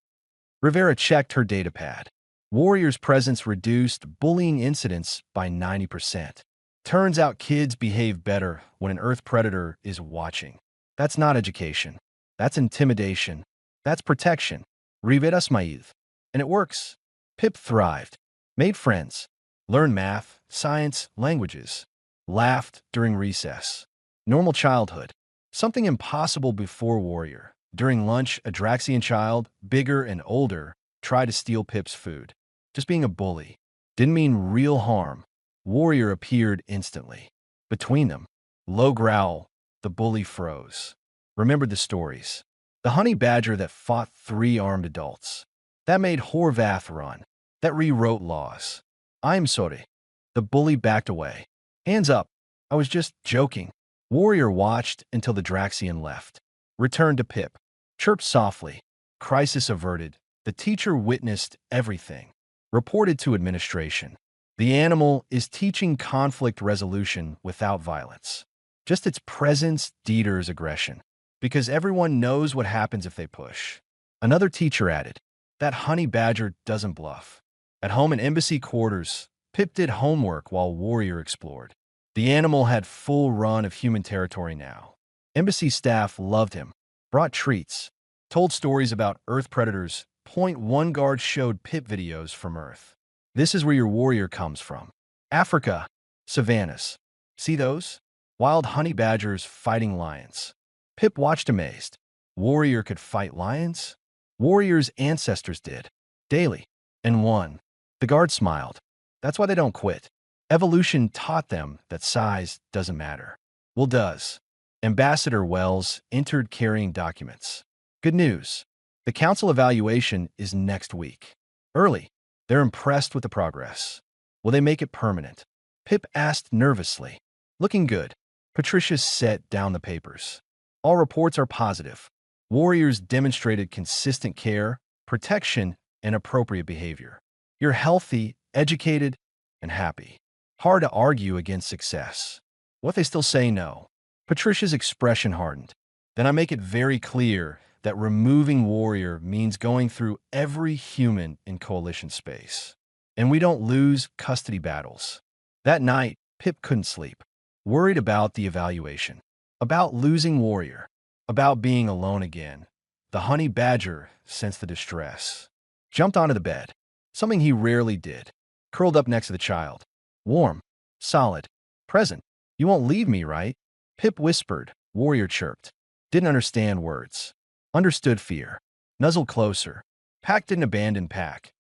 Rivera checked her datapad. Warrior's presence reduced bullying incidents by 90%. Turns out kids behave better when an Earth predator is watching. That's not education. That's intimidation. That's protection. Rivera's maíz. And it works. Pip thrived, made friends, learned math, science, languages, laughed during recess. Normal childhood. Something impossible before Warrior. During lunch, a Draxian child, bigger and older, tried to steal Pip's food. Just being a bully. Didn't mean real harm. Warrior appeared instantly. Between them, low growl, the bully froze. Remembered the stories. The honey badger that fought 3 armed adults. That made Horvath run. That rewrote laws. I'm sorry. The bully backed away. Hands up. I was just joking. Warrior watched until the Draxian left. Returned to Pip. Chirped softly. Crisis averted. The teacher witnessed everything. Reported to administration. The animal is teaching conflict resolution without violence. Just its presence deters aggression. Because everyone knows what happens if they push. Another teacher added, that honey badger doesn't bluff. At home in embassy quarters, Pip did homework while Warrior explored. The animal had full run of human territory now. Embassy staff loved him, brought treats, told stories about Earth predators. One guard showed Pip videos from Earth. This is where your warrior comes from. Africa, savannas. See those? Wild honey badgers fighting lions. Pip watched amazed. Warrior could fight lions? Warrior's ancestors did. Daily. And won. The guard smiled. That's why they don't quit. Evolution taught them that size doesn't matter. Well, does. Ambassador Wells entered carrying documents. Good news. The council evaluation is next week. Early. They're impressed with the progress. Will they make it permanent? Pip asked nervously. Looking good. Patricia set down the papers. All reports are positive. Warriors demonstrated consistent care, protection, and appropriate behavior. You're healthy, educated, and happy. Hard to argue against success. What they still say no. Patricia's expression hardened. Then I make it very clear that removing Warrior means going through every human in coalition space. And we don't lose custody battles. That night, Pip couldn't sleep. Worried about the evaluation. About losing Warrior. About being alone again. The honey badger sensed the distress. Jumped onto the bed. Something he rarely did. Curled up next to the child. Warm. Solid. Present. You won't leave me, right? Pip whispered. Warrior chirped. Didn't understand words. Understood fear. Nuzzled closer. Pack didn't abandon pack.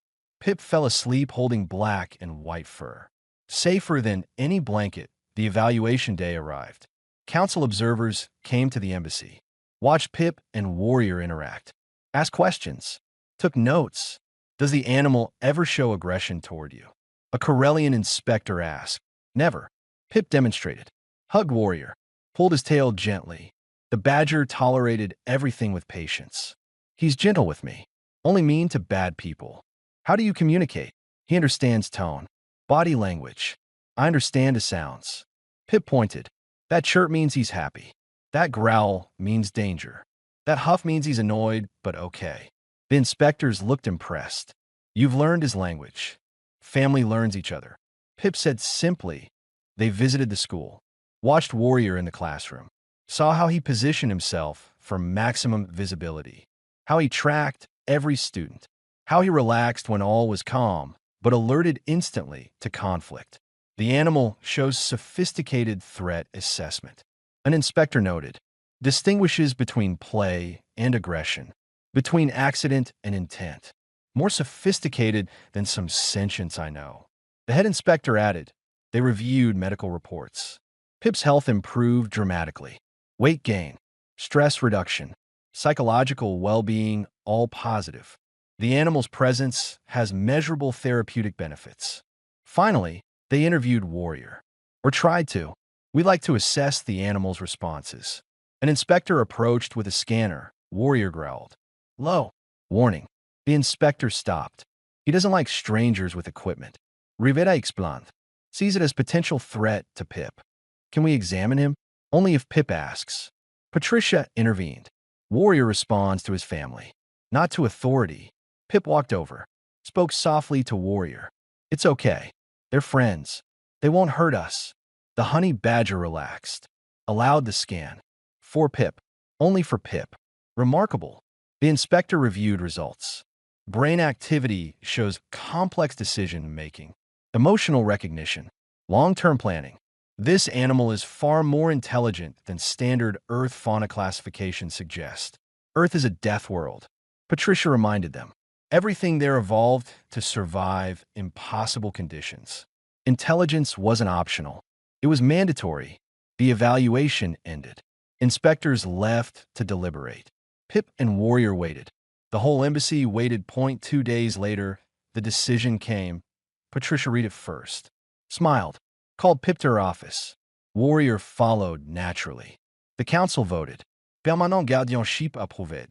Pip fell asleep holding black and white fur. Safer than any blanket, the evaluation day arrived. Council observers came to the embassy. Watched Pip and Warrior interact. Asked questions. Took notes. Does the animal ever show aggression toward you? A Corellian inspector asked. Never. Pip demonstrated. Hugged Warrior. Pulled his tail gently. The badger tolerated everything with patience. He's gentle with me. Only mean to bad people. How do you communicate? He understands tone. Body language. I understand the sounds. Pip pointed. That chirp means he's happy. That growl means danger. That huff means he's annoyed, but okay. The inspectors looked impressed. You've learned his language. Family learns each other. Pip said simply. They visited the school. Watched Warrior in the classroom. Saw how he positioned himself for maximum visibility. How he tracked every student. How he relaxed when all was calm, but alerted instantly to conflict. The animal shows sophisticated threat assessment. An inspector noted, distinguishes between play and aggression, between accident and intent. More sophisticated than some sentients I know. The head inspector added, they reviewed medical reports. Pip's health improved dramatically. Weight gain, stress reduction, psychological well-being, all positive. The animal's presence has measurable therapeutic benefits. Finally, they interviewed Warrior. Or tried to. We like to assess the animal's responses. An inspector approached with a scanner. Warrior growled. Low. Warning. The inspector stopped. He doesn't like strangers with equipment. Rivera explained. Sees it as potential threat to Pip. Can we examine him? Only if Pip asks. Patricia intervened. Warrior responds to his family. Not to authority. Pip walked over, spoke softly to Warrior. It's okay. They're friends. They won't hurt us. The honey badger relaxed. Allowed the scan. For Pip. Only for Pip. Remarkable. The inspector reviewed results. Brain activity shows complex decision-making, emotional recognition, long-term planning. This animal is far more intelligent than standard Earth fauna classification suggests. Earth is a death world. Patricia reminded them. Everything there evolved to survive impossible conditions. Intelligence wasn't optional. It was mandatory. The evaluation ended. Inspectors left to deliberate. Pip and Warrior waited. The whole embassy waited. 2 days later, the decision came. Patricia read it first. Smiled. Called Pip to her office. Warrior followed naturally. The council voted. Permanent guardianship approuvé.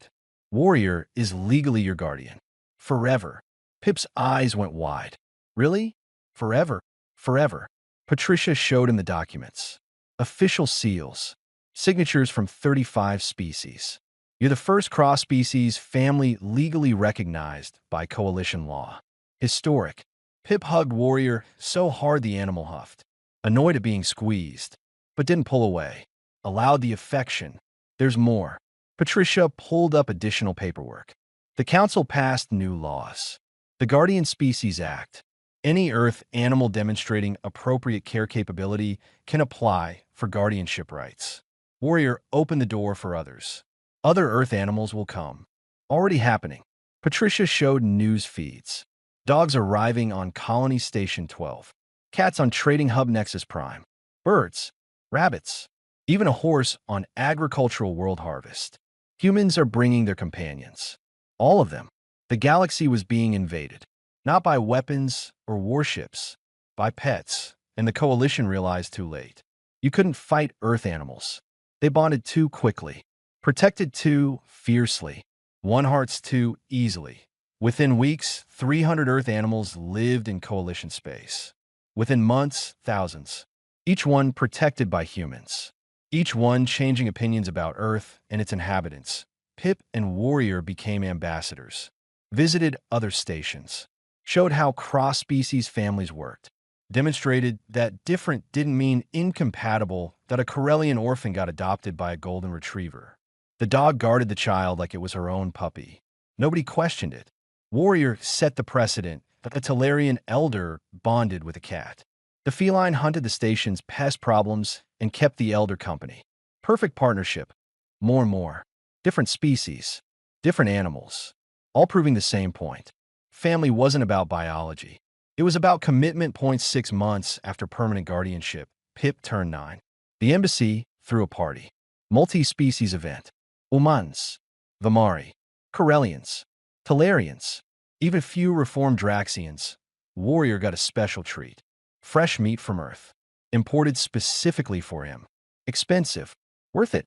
Warrior is legally your guardian. Forever. Pip's eyes went wide. Really? Forever? Forever. Patricia showed him the documents. Official seals. Signatures from 35 species. You're the first cross-species family legally recognized by coalition law. Historic. Pip hugged Warrior so hard the animal huffed. Annoyed at being squeezed, but didn't pull away. Allowed the affection. There's more. Patricia pulled up additional paperwork. The council passed new laws. The Guardian Species Act. Any Earth animal demonstrating appropriate care capability can apply for guardianship rights. Warrior opened the door for others. Other Earth animals will come. Already happening. Patricia showed news feeds. Dogs arriving on Colony Station 12. Cats on Trading Hub Nexus Prime. Birds. Rabbits. Even a horse on Agricultural World Harvest. Humans are bringing their companions. All of them. The galaxy was being invaded. Not by weapons or warships. By pets. And the Coalition realized too late. You couldn't fight Earth animals. They bonded too quickly. Protected too fiercely. Won hearts too easily. Within weeks, 300 Earth animals lived in Coalition space. Within months, thousands. Each one protected by humans. Each one changing opinions about Earth and its inhabitants. Pip and Warrior became ambassadors. Visited other stations. Showed how cross-species families worked. Demonstrated that different didn't mean incompatible, that a Corellian orphan got adopted by a golden retriever. The dog guarded the child like it was her own puppy. Nobody questioned it. Warrior set the precedent that the Talarian elder bonded with a cat. The feline hunted the station's pest problems and kept the elder company. Perfect partnership. More and more. Different species. Different animals. All proving the same point. Family wasn't about biology. It was about commitment. 6 months after permanent guardianship, Pip turned 9. The embassy threw a party. Multi-species event. Humans. Vamari. Corellians. Talarians. Even few reformed Draxians. Warrior got a special treat. Fresh meat from Earth. Imported specifically for him. Expensive. Worth it.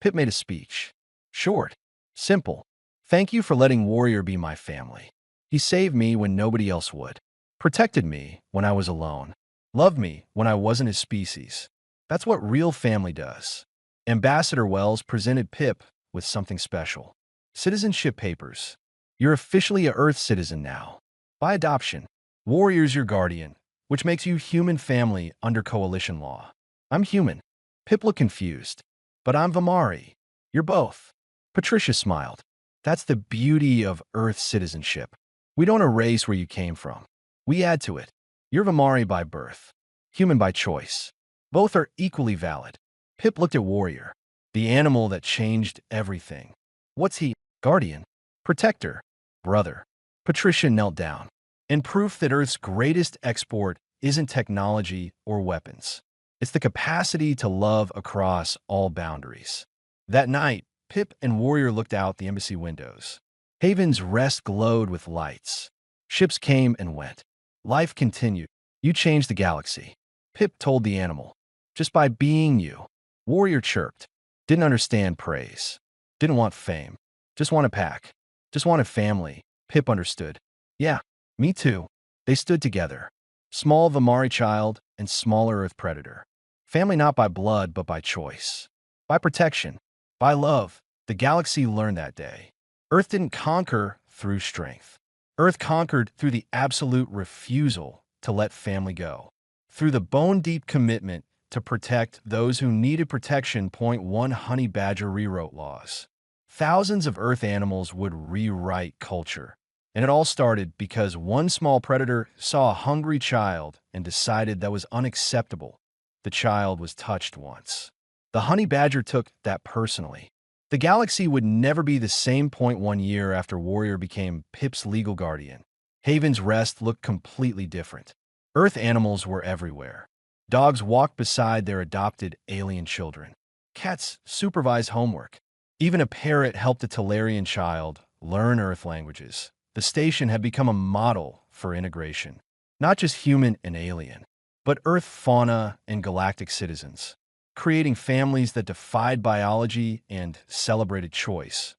Pip made a speech. Short. Simple. Thank you for letting Warrior be my family. He saved me when nobody else would. Protected me when I was alone. Loved me when I wasn't his species. That's what real family does. Ambassador Wells presented Pip with something special. Citizenship papers. You're officially a Earth citizen now. By adoption. Warrior's your guardian, which makes you human family under coalition law. I'm human. Pip looked confused. But I'm Vamari. You're both. Patricia smiled. That's the beauty of Earth citizenship. We don't erase where you came from. We add to it. You're Vamari by birth. Human by choice. Both are equally valid. Pip looked at Warrior. The animal that changed everything. What's he? Guardian? Protector? Brother? Patricia knelt down. In proof that Earth's greatest export isn't technology or weapons. It's the capacity to love across all boundaries. That night, Pip and Warrior looked out the embassy windows. Haven's rest glowed with lights. Ships came and went. Life continued. You changed the galaxy. Pip told the animal. Just by being you. Warrior chirped. Didn't understand praise. Didn't want fame. Just wanted pack. Just wanted family. Pip understood. Yeah, me too. They stood together. Small Vamari child and smaller Earth predator. Family not by blood, but by choice. By protection. By love. The galaxy learned that day. Earth didn't conquer through strength. Earth conquered through the absolute refusal to let family go, through the bone-deep commitment to protect those who needed protection. Point one, honey badger rewrote laws. Thousands of Earth animals would rewrite culture. And it all started because one small predator saw a hungry child and decided that was unacceptable. The child was touched once. The honey badger took that personally. The galaxy would never be the same. Point one year after Warrior became Pip's legal guardian, Haven's Rest looked completely different. Earth animals were everywhere. Dogs walked beside their adopted alien children. Cats supervised homework. Even a parrot helped a Talarian child learn Earth languages. The station had become a model for integration, not just human and alien, but Earth fauna and galactic citizens, creating families that defied biology and celebrated choice.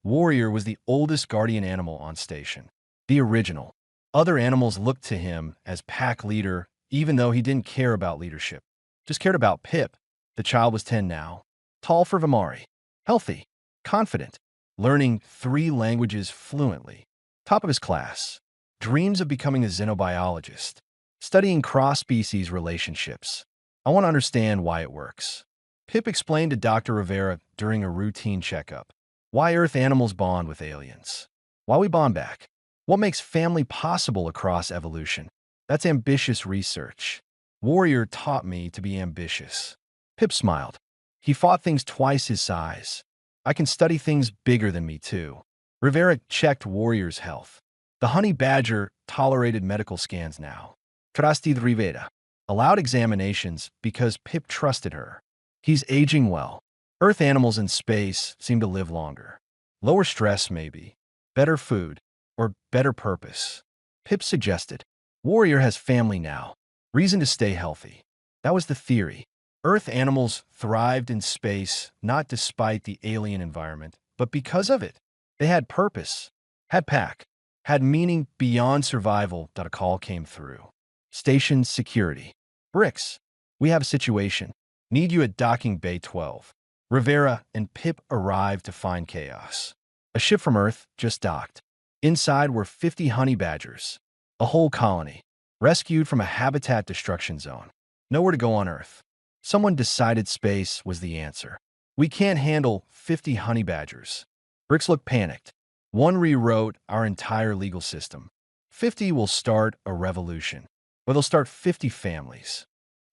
Warrior was the oldest guardian animal on station, the original. Other animals looked to him as pack leader, even though he didn't care about leadership, just cared about Pip. The child was 10 now, tall for Vimari, healthy, confident, learning 3 languages fluently. Top of his class, dreams of becoming a xenobiologist, studying cross-species relationships. I want to understand why it works. Pip explained to Dr. Rivera during a routine checkup why Earth animals bond with aliens, why we bond back, what makes family possible across evolution. That's ambitious research. Warrior taught me to be ambitious. Pip smiled. He fought things twice his size. I can study things bigger than me, too. Rivera checked Warrior's health. The honey badger tolerated medical scans now. Trusted Rivera allowed examinations because Pip trusted her. He's aging well. Earth animals in space seem to live longer. Lower stress, maybe. Better food. Or better purpose. Pip suggested. Warrior has family now. Reason to stay healthy. That was the theory. Earth animals thrived in space not despite the alien environment, but because of it. They had purpose, had pack, had meaning beyond survival. A call came through. Station security. Bricks. We have a situation. Need you at docking bay 12. Rivera and Pip arrived to find chaos. A ship from Earth just docked. Inside were 50 honey badgers. A whole colony. Rescued from a habitat destruction zone. Nowhere to go on Earth. Someone decided space was the answer. We can't handle 50 honey badgers. Bricks looked panicked. One rewrote our entire legal system. 50 will start a revolution. Or they'll start 50 families.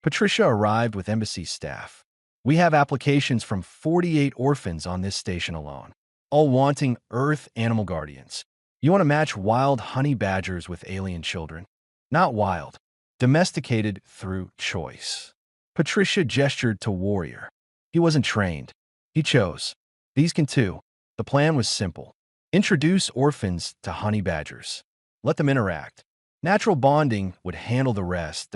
Patricia arrived with embassy staff. We have applications from 48 orphans on this station alone, all wanting Earth animal guardians. You want to match wild honey badgers with alien children? Not wild. Domesticated through choice. Patricia gestured to Warrior. He wasn't trained. He chose. These can too. The plan was simple. Introduce orphans to honey badgers. Let them interact. Natural bonding would handle the rest.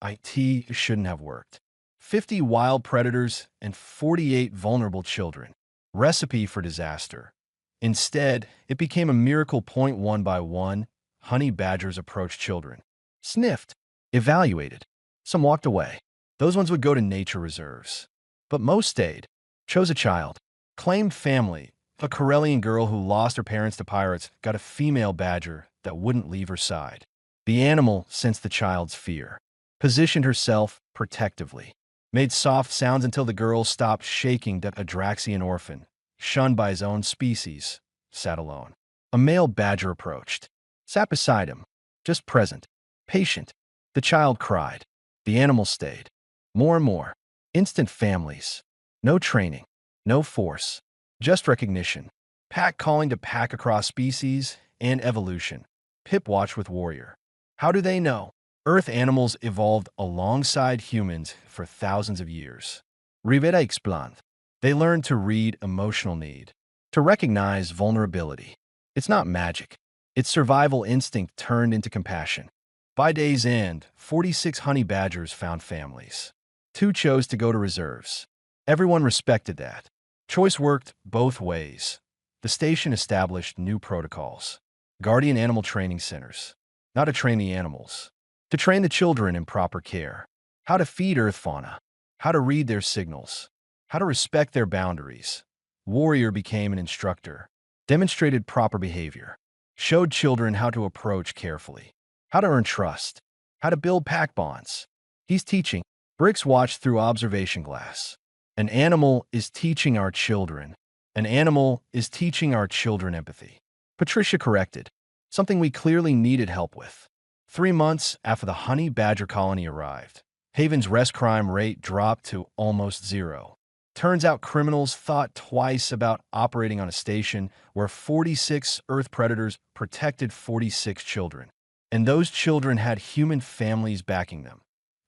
IT shouldn't have worked. 50 wild predators and 48 vulnerable children. Recipe for disaster. Instead, it became a miracle. Point one by one, honey badgers approached children. Sniffed. Evaluated. Some walked away. Those ones would go to nature reserves. But most stayed. Chose a child. Claimed family. A Corellian girl who lost her parents to pirates got a female badger that wouldn't leave her side. The animal sensed the child's fear. Positioned herself protectively. Made soft sounds until the girl stopped shaking. That Adraxian orphan, shunned by his own species, sat alone. A male badger approached. Sat beside him. Just present. Patient. The child cried. The animal stayed. More and more. Instant families. No training. No force. Just recognition. Pack calling to pack across species and evolution. Pip watched with Warrior. How do they know? Earth animals evolved alongside humans for thousands of years. Rivera explained. They learned to read emotional need, to recognize vulnerability. It's not magic. It's survival instinct turned into compassion. By day's end, 46 honey badgers found families. 2 chose to go to reserves. Everyone respected that. Choice worked both ways. The station established new protocols. Guardian animal training centers. Not to train the animals. To train the children in proper care. How to feed Earth fauna. How to read their signals. How to respect their boundaries. Warrior became an instructor. Demonstrated proper behavior. showed children how to approach carefully, how to earn trust, how to build pack bonds. He's teaching. Bricks watch through observation glass. An animal is teaching our children. An animal is teaching our children empathy. Patricia corrected, something we clearly needed help with. 3 months after the honey badger colony arrived, Haven's rest crime rate dropped to almost zero. Turns out criminals thought twice about operating on a station where 46 Earth predators protected 46 children. And those children had human families backing them.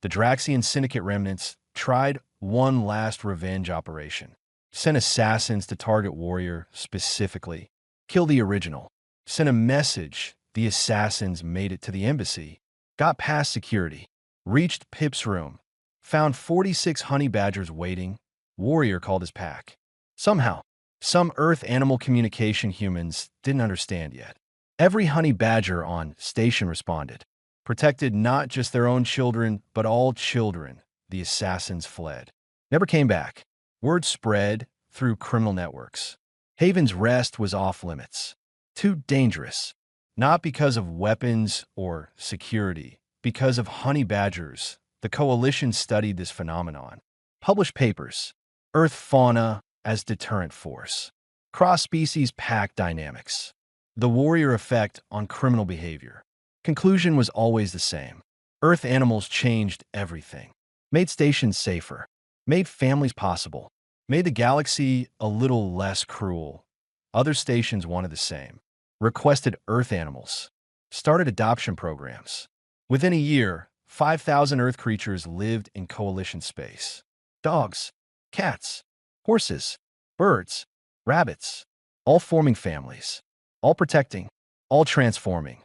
The Draxian Syndicate remnants tried one last revenge operation. Sent assassins to target Warrior specifically. Kill the original. Sent a message. The assassins made it to the embassy. Got past security. Reached Pip's room. Found 46 honey badgers waiting. Warrior called his pack. Somehow, some Earth animal communication humans didn't understand yet. Every honey badger on station responded. Protected not just their own children, but all children. The assassins fled. Never came back. Word spread through criminal networks. Haven's rest was off limits. Too dangerous. Not because of weapons or security, because of honey badgers. The coalition studied this phenomenon. Published papers. Earth fauna as deterrent force. Cross-species pack dynamics. The warrior effect on criminal behavior. Conclusion was always the same. Earth animals changed everything. Made stations safer. Made families possible. Made the galaxy a little less cruel. Other stations wanted the same. Requested Earth animals. Started adoption programs. Within a year, 5,000 Earth creatures lived in coalition space. Dogs, cats, horses, birds, rabbits, all forming families, all protecting, all transforming.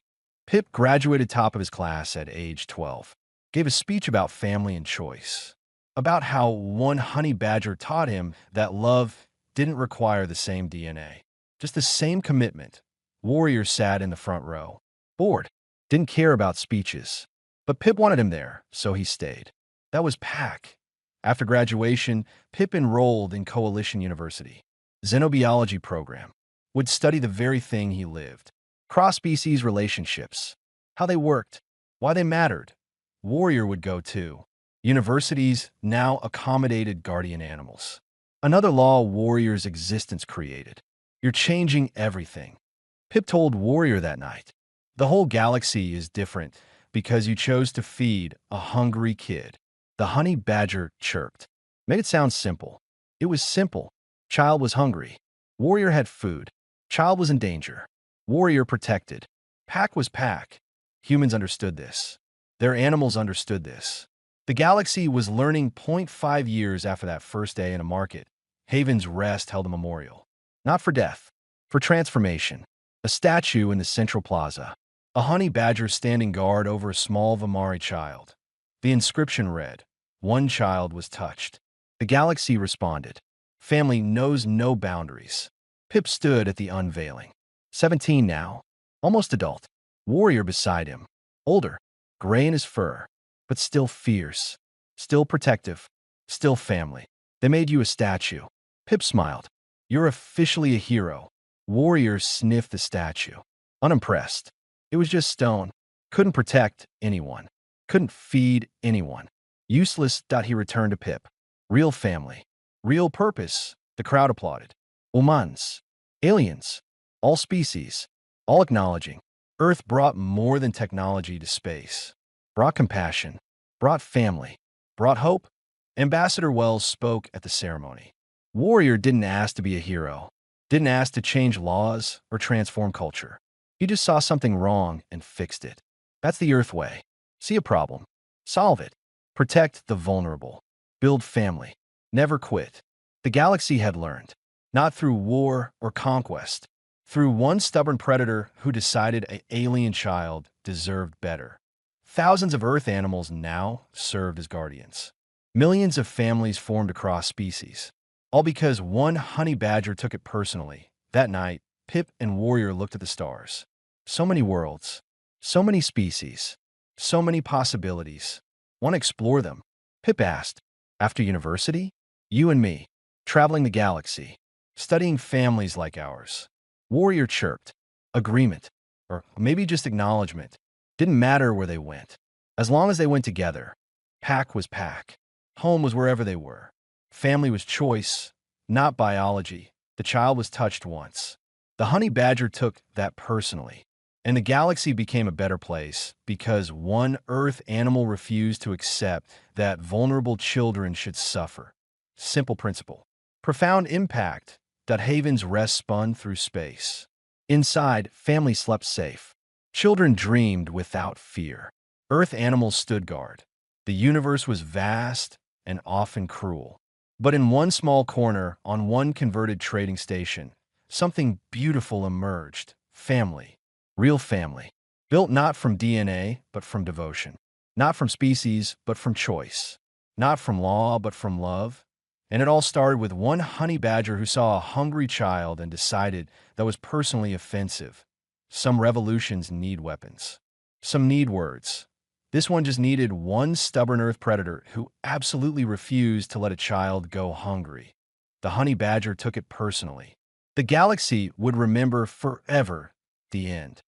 Pip graduated top of his class at age 12. Gave a speech about family and choice. About how one honey badger taught him that love didn't require the same DNA. Just the same commitment. Warrior sat in the front row. Bored. Didn't care about speeches. But Pip wanted him there, so he stayed. That was Pack. After graduation, Pip enrolled in Coalition University. Xenobiology program. Would study the very thing he lived. Cross-species relationships. How they worked. Why they mattered. Warrior would go too. Universities now accommodated guardian animals. Another law Warrior's existence created. You're changing everything. Pip told Warrior that night. The whole galaxy is different because you chose to feed a hungry kid. The honey badger chirped. Made it sound simple. It was simple. Child was hungry. Warrior had food. Child was in danger. Warrior protected. Pack was pack. Humans understood this. Their animals understood this. The galaxy was learning 0.5 years after that first day in a market. Haven's Rest held a memorial. Not for death, for transformation. A statue in the central plaza. A honey badger standing guard over a small Vamari child. The inscription read, "One child was touched." The galaxy responded. Family knows no boundaries. Pip stood at the unveiling. 17 now, almost adult. Warrior beside him. Older, gray in his fur, but still fierce, still protective, still family. They made you a statue. Pip smiled. You're officially a hero. Warrior sniffed the statue. Unimpressed. It was just stone. Couldn't protect anyone. Couldn't feed anyone. Useless. He returned to Pip. Real family. Real purpose. The crowd applauded. Humans. Aliens. All species. All acknowledging. Earth brought more than technology to space. Brought compassion. Brought family. Brought hope. Ambassador Wells spoke at the ceremony. Warrior didn't ask to be a hero. Didn't ask to change laws or transform culture. He just saw something wrong and fixed it. That's the Earth way. See a problem. Solve it. Protect the vulnerable. Build family. Never quit. The galaxy had learned. Not through war or conquest. Through one stubborn predator who decided an alien child deserved better. Thousands of Earth animals now served as guardians. Millions of families formed across species. All because one honey badger took it personally. That night, Pip and Warrior looked at the stars. So many worlds. So many species. So many possibilities. Want to explore them? Pip asked. After university? You and me. Traveling the galaxy. Studying families like ours. Warrior chirped. Agreement. or maybe just acknowledgement. Didn't matter where they went. As long as they went together, pack was pack. Home was wherever they were. Family was choice, not biology. The child was touched once. The honey badger took that personally. And the galaxy became a better place because one Earth animal refused to accept that vulnerable children should suffer. Simple principle. Profound impact. Haven's rest spun through space. Inside, family slept safe. Children dreamed without fear. Earth animals stood guard. The universe was vast and often cruel. But in one small corner, on one converted trading station, something beautiful emerged. Family. Real family. Built not from DNA, but from devotion. Not from species, but from choice. Not from law, but from love. And it all started with one honey badger who saw a hungry child and decided that was personally offensive. Some revolutions need weapons. Some need words. This one just needed one stubborn Earth predator who absolutely refused to let a child go hungry. The honey badger took it personally. The galaxy would remember forever the end.